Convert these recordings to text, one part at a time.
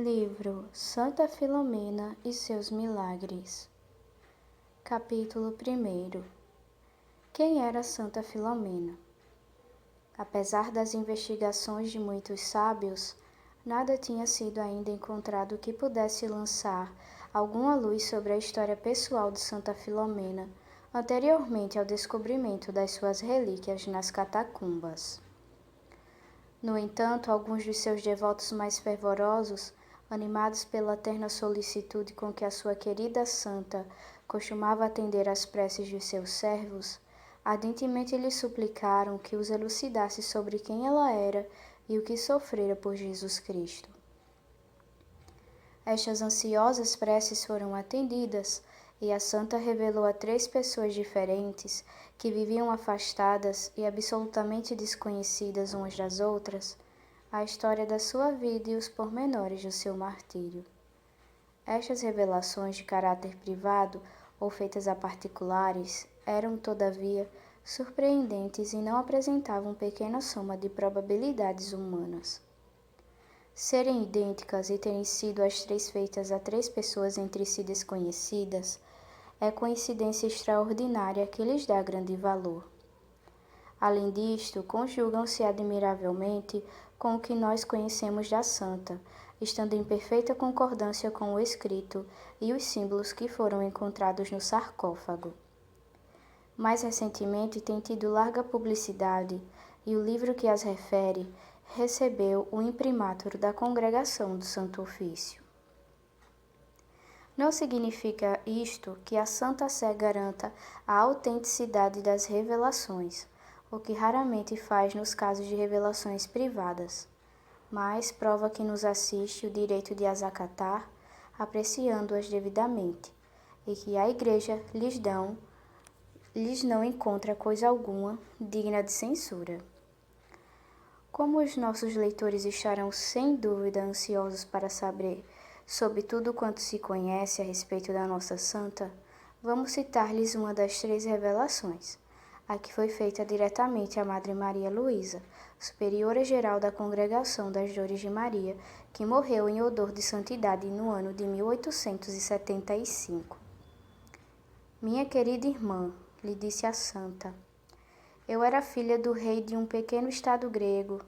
Livro Santa Filomena e seus Milagres. Capítulo 1. Quem era Santa Filomena? Apesar das investigações de muitos sábios, nada tinha sido ainda encontrado que pudesse lançar alguma luz sobre a história pessoal de Santa Filomena anteriormente ao descobrimento das suas relíquias nas catacumbas. No entanto, alguns de seus devotos mais fervorosos, animados pela terna solicitude com que a sua querida santa costumava atender às preces de seus servos, ardentemente lhe suplicaram que os elucidasse sobre quem ela era e o que sofrera por Jesus Cristo. Estas ansiosas preces foram atendidas, e a santa revelou a 3 pessoas diferentes, que viviam afastadas e absolutamente desconhecidas umas das outras, a história da sua vida e os pormenores do seu martírio. Estas revelações de caráter privado ou feitas a particulares eram, todavia, surpreendentes e não apresentavam pequena soma de probabilidades humanas. Serem idênticas e terem sido as 3 feitas a 3 pessoas entre si desconhecidas é coincidência extraordinária que lhes dá grande valor. Além disto, conjugam-se admiravelmente com o que nós conhecemos da santa, estando em perfeita concordância com o escrito e os símbolos que foram encontrados no sarcófago. Mais recentemente tem tido larga publicidade e o livro que as refere recebeu o imprimatur da Congregação do Santo Ofício. Não significa isto que a Santa Sé garanta a autenticidade das revelações, o que raramente faz nos casos de revelações privadas, mas prova que nos assiste o direito de as acatar, apreciando-as devidamente, e que a Igreja lhes não encontra coisa alguma digna de censura. Como os nossos leitores estarão sem dúvida ansiosos para saber sobre tudo quanto se conhece a respeito da nossa santa, vamos citar-lhes uma das 3 revelações, a que foi feita diretamente à Madre Maria Luísa, superiora geral da Congregação das Dores de Maria, que morreu em odor de santidade no ano de 1875. Minha querida irmã, lhe disse a santa, eu era filha do rei de um pequeno estado grego.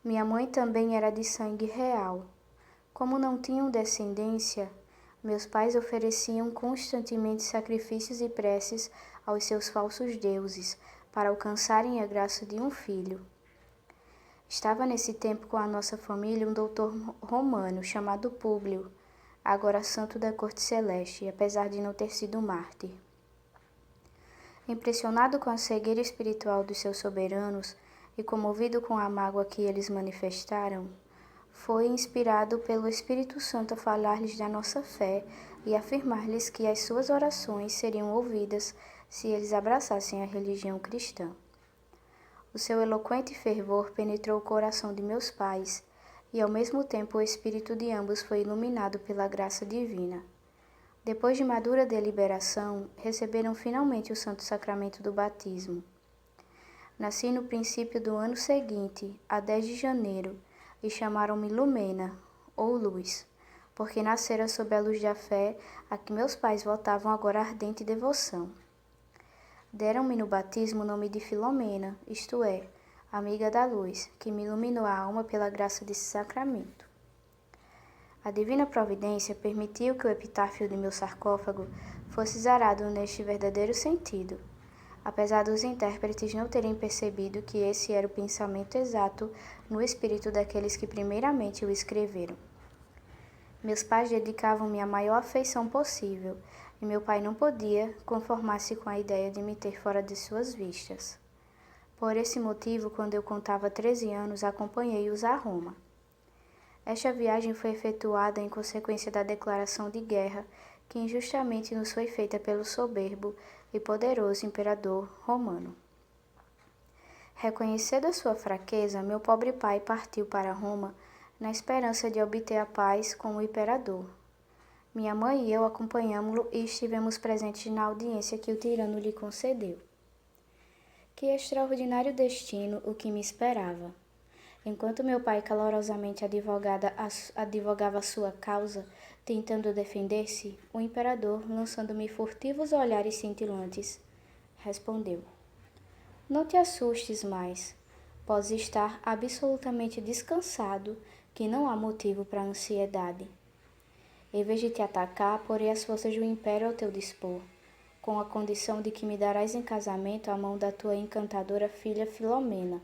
Minha mãe também era de sangue real. Como não tinham descendência, meus pais ofereciam constantemente sacrifícios e preces aos seus falsos deuses, para alcançarem a graça de um filho. Estava nesse tempo com a nossa família um doutor romano chamado Públio, agora santo da corte celeste, apesar de não ter sido mártir. Impressionado com a cegueira espiritual dos seus soberanos e comovido com a mágoa que eles manifestaram, foi inspirado pelo Espírito Santo a falar-lhes da nossa fé e afirmar-lhes que as suas orações seriam ouvidas se eles abraçassem a religião cristã. O seu eloquente fervor penetrou o coração de meus pais, e ao mesmo tempo o espírito de ambos foi iluminado pela graça divina. Depois de madura deliberação, receberam finalmente o santo sacramento do batismo. Nasci no princípio do ano seguinte, a 10 de janeiro, e chamaram-me Lumena, ou Luz, porque nascera sob a luz da fé a que meus pais votavam agora ardente devoção. Deram-me no batismo o nome de Filomena, isto é, amiga da luz, que me iluminou a alma pela graça desse sacramento. A divina providência permitiu que o epitáfio de meu sarcófago fosse zarado neste verdadeiro sentido, apesar dos intérpretes não terem percebido que esse era o pensamento exato no espírito daqueles que primeiramente o escreveram. Meus pais dedicavam-me a maior afeição possível, e meu pai não podia conformar-se com a ideia de me ter fora de suas vistas. Por esse motivo, quando eu contava 13 anos, acompanhei-os a Roma. Esta viagem foi efetuada em consequência da declaração de guerra que injustamente nos foi feita pelo soberbo e poderoso imperador romano. Reconhecendo a sua fraqueza, meu pobre pai partiu para Roma na esperança de obter a paz com o imperador. Minha mãe e eu acompanhamo-lo e estivemos presentes na audiência que o tirano lhe concedeu. Que extraordinário destino o que me esperava! Enquanto meu pai calorosamente advogava sua causa, tentando defender-se, o imperador, lançando-me furtivos olhares cintilantes, respondeu: Não te assustes mais. Podes estar absolutamente descansado, que não há motivo para ansiedade. Em vez de te atacar, porei as forças do império ao teu dispor, com a condição de que me darás em casamento a mão da tua encantadora filha Filomena.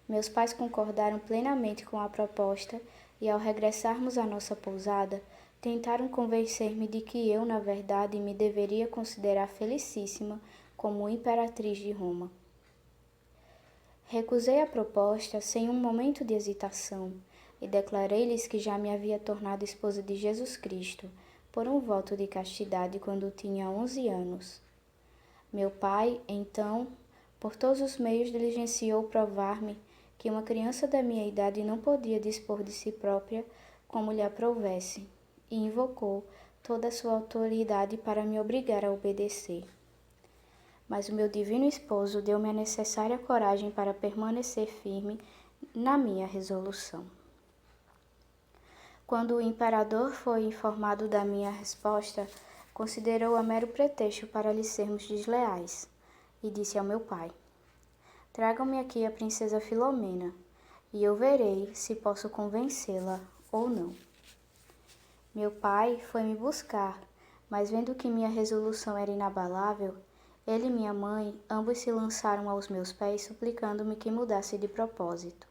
Meus pais concordaram plenamente com a proposta e, ao regressarmos à nossa pousada, tentaram convencer-me de que eu, na verdade, me deveria considerar felicíssima como imperatriz de Roma. Recusei a proposta sem um momento de hesitação e declarei-lhes que já me havia tornado esposa de Jesus Cristo por um voto de castidade quando tinha 11 anos. Meu pai, então, por todos os meios diligenciou provar-me que uma criança da minha idade não podia dispor de si própria como lhe aprouvesse, e invocou toda a sua autoridade para me obrigar a obedecer. Mas o meu divino esposo deu-me a necessária coragem para permanecer firme na minha resolução. Quando o imperador foi informado da minha resposta, considerou-a mero pretexto para lhe sermos desleais, e disse ao meu pai: Tragam-me aqui a princesa Filomena, e eu verei se posso convencê-la ou não. Meu pai foi-me buscar, mas vendo que minha resolução era inabalável, ele e minha mãe ambos se lançaram aos meus pés, suplicando-me que mudasse de propósito.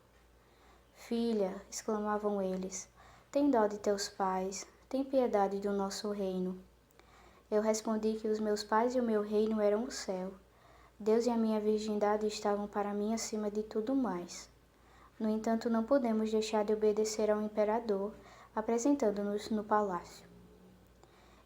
Filha, exclamavam eles, tem dó de teus pais, tem piedade do nosso reino. Eu respondi que os meus pais e o meu reino eram o céu. Deus e a minha virgindade estavam para mim acima de tudo mais. No entanto, não podemos deixar de obedecer ao imperador, apresentando-nos no palácio.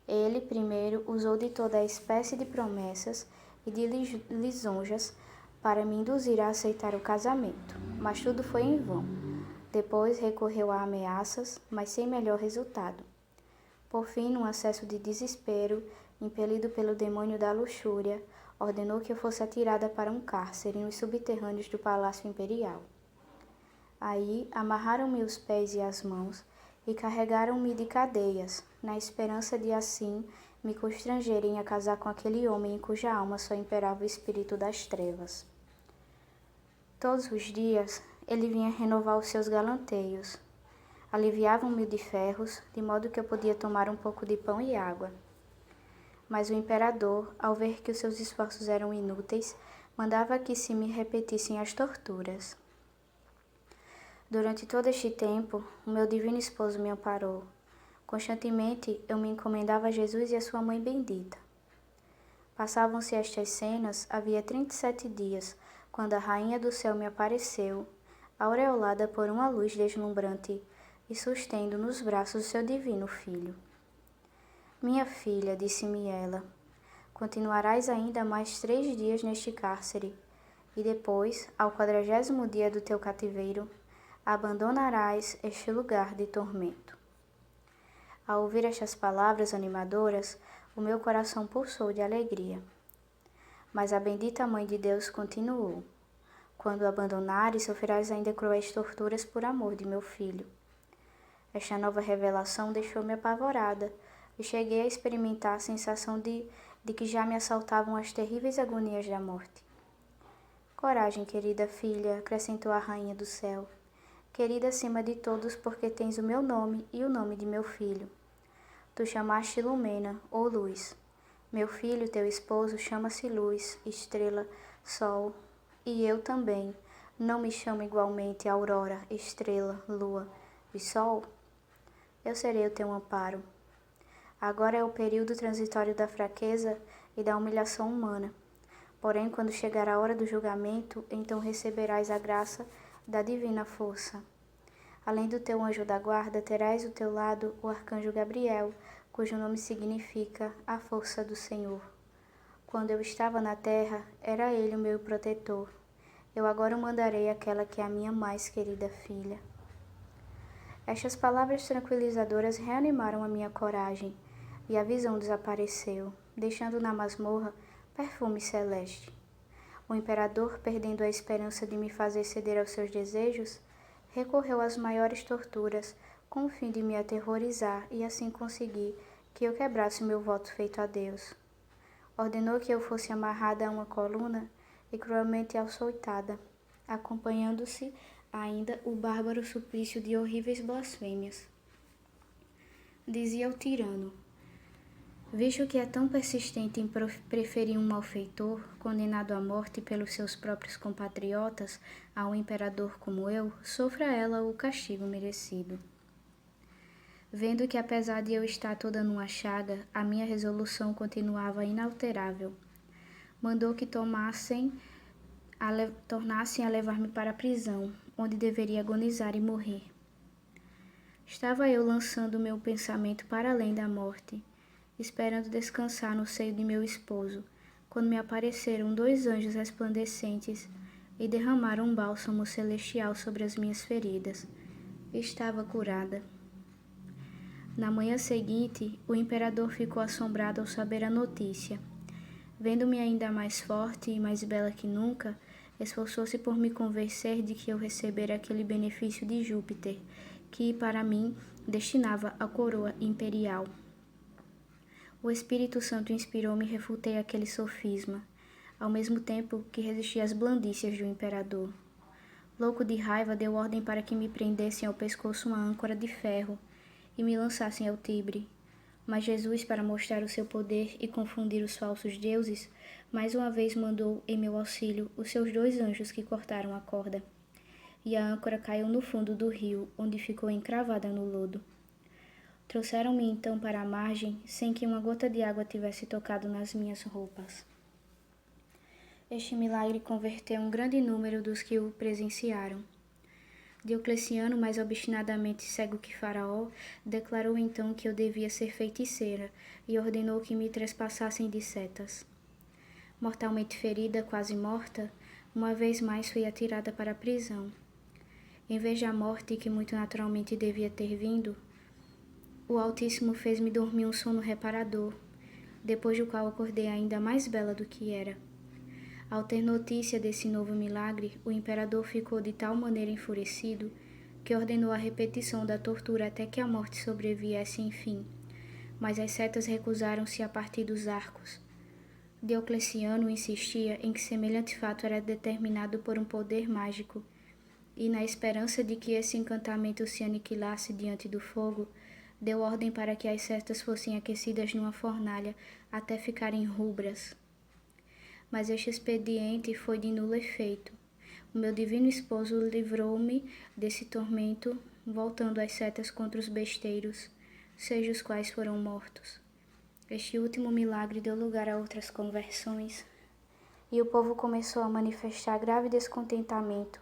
Ele, primeiro, usou de toda a espécie de promessas e de lisonjas para me induzir a aceitar o casamento, mas tudo foi em vão. Depois recorreu a ameaças, mas sem melhor resultado. Por fim, num acesso de desespero, impelido pelo demônio da luxúria, ordenou que eu fosse atirada para um cárcere nos subterrâneos do Palácio Imperial. Aí, amarraram-me os pés e as mãos e carregaram-me de cadeias, na esperança de assim me constrangerem a casar com aquele homem em cuja alma só imperava o espírito das trevas. Todos os dias, ele vinha renovar os seus galanteios. Aliviavam-me de ferros, de modo que eu podia tomar um pouco de pão e água. Mas o imperador, ao ver que os seus esforços eram inúteis, mandava que se me repetissem as torturas. Durante todo este tempo, o meu divino esposo me amparou. Constantemente, eu me encomendava a Jesus e a sua mãe bendita. Passavam-se estas cenas havia 37 dias, quando a rainha do céu me apareceu, aureolada por uma luz deslumbrante, e sustendo nos braços o seu divino filho. Minha filha, disse-me ela, continuarás ainda mais 3 dias neste cárcere, e depois, ao 40º dia do teu cativeiro, abandonarás este lugar de tormento. Ao ouvir estas palavras animadoras, o meu coração pulsou de alegria. Mas a bendita Mãe de Deus continuou: Quando o abandonares, sofrerás ainda cruéis torturas por amor de meu filho. Esta nova revelação deixou-me apavorada e cheguei a experimentar a sensação de que já me assaltavam as terríveis agonias da morte. Coragem, querida filha, acrescentou a rainha do céu, querida acima de todos porque tens o meu nome e o nome de meu filho. Tu chamaste Lumena, ou luz. Meu filho, teu esposo, chama-se luz, estrela, sol, e eu também. Não me chamo igualmente aurora, estrela, lua e sol? Eu serei o teu amparo. Agora é o período transitório da fraqueza e da humilhação humana. Porém, quando chegar a hora do julgamento, então receberás a graça da divina força. Além do teu anjo da guarda, terás ao teu lado o arcanjo Gabriel, cujo nome significa a força do Senhor. Quando eu estava na terra, era ele o meu protetor. Eu agora o mandarei àquela que é a minha mais querida filha. Estas palavras tranquilizadoras reanimaram a minha coragem, e a visão desapareceu, deixando na masmorra perfume celeste. O imperador, perdendo a esperança de me fazer ceder aos seus desejos, recorreu às maiores torturas, com o fim de me aterrorizar e assim conseguir que eu quebrasse meu voto feito a Deus. Ordenou que eu fosse amarrada a uma coluna e cruelmente açoitada, acompanhando-se ainda o bárbaro suplício de horríveis blasfêmias. Dizia o tirano: visto que é tão persistente em preferir um malfeitor, condenado à morte pelos seus próprios compatriotas, a um imperador como eu, sofra ela o castigo merecido. Vendo que, apesar de eu estar toda numa chaga, a minha resolução continuava inalterável, mandou que tornassem a levar-me para a prisão, onde deveria agonizar e morrer. Estava eu lançando meu pensamento para além da morte, esperando descansar no seio de meu esposo, quando me apareceram 2 anjos resplandecentes e derramaram um bálsamo celestial sobre as minhas feridas. Estava curada. Na manhã seguinte, o imperador ficou assombrado ao saber a notícia. Vendo-me ainda mais forte e mais bela que nunca, esforçou-se por me convencer de que eu recebera aquele benefício de Júpiter, que para mim destinava a coroa imperial. O Espírito Santo inspirou-me e refutei aquele sofisma, ao mesmo tempo que resisti às blandícias do imperador. Louco de raiva, deu ordem para que me prendessem ao pescoço uma âncora de ferro e me lançassem ao Tibre. Mas Jesus, para mostrar o seu poder e confundir os falsos deuses, mais uma vez mandou em meu auxílio os seus 2 anjos que cortaram a corda. E a âncora caiu no fundo do rio, onde ficou encravada no lodo. Trouxeram-me então para a margem, sem que uma gota de água tivesse tocado nas minhas roupas. Este milagre converteu um grande número dos que o presenciaram. Diocleciano, mais obstinadamente cego que Faraó, declarou então que eu devia ser feiticeira e ordenou que me trespassassem de setas. Mortalmente ferida, quase morta, uma vez mais fui atirada para a prisão. Em vez da morte, que muito naturalmente devia ter vindo, o Altíssimo fez-me dormir um sono reparador, depois do qual acordei ainda mais bela do que era. Ao ter notícia desse novo milagre, o imperador ficou de tal maneira enfurecido que ordenou a repetição da tortura até que a morte sobreviesse enfim, mas as setas recusaram-se a partir dos arcos. Diocleciano insistia em que semelhante fato era determinado por um poder mágico, e na esperança de que esse encantamento se aniquilasse diante do fogo, deu ordem para que as setas fossem aquecidas numa fornalha até ficarem rubras. Mas este expediente foi de nulo efeito. O meu divino esposo livrou-me desse tormento, voltando as setas contra os besteiros, seja os quais foram mortos. Este último milagre deu lugar a outras conversões, e o povo começou a manifestar grave descontentamento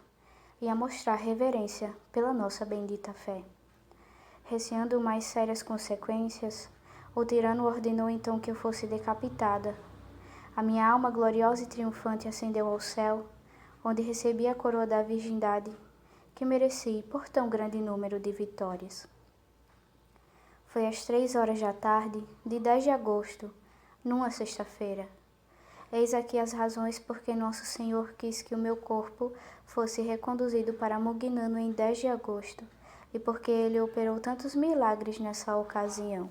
e a mostrar reverência pela nossa bendita fé. Receando mais sérias consequências, o tirano ordenou então que eu fosse decapitada. A minha alma gloriosa e triunfante ascendeu ao céu, onde recebi a coroa da virgindade, que mereci por tão grande número de vitórias. Foi às 3 horas da tarde de 10 de agosto, numa sexta-feira. Eis aqui as razões por que Nosso Senhor quis que o meu corpo fosse reconduzido para Mugnano em 10 de agosto, e porque ele operou tantos milagres nessa ocasião.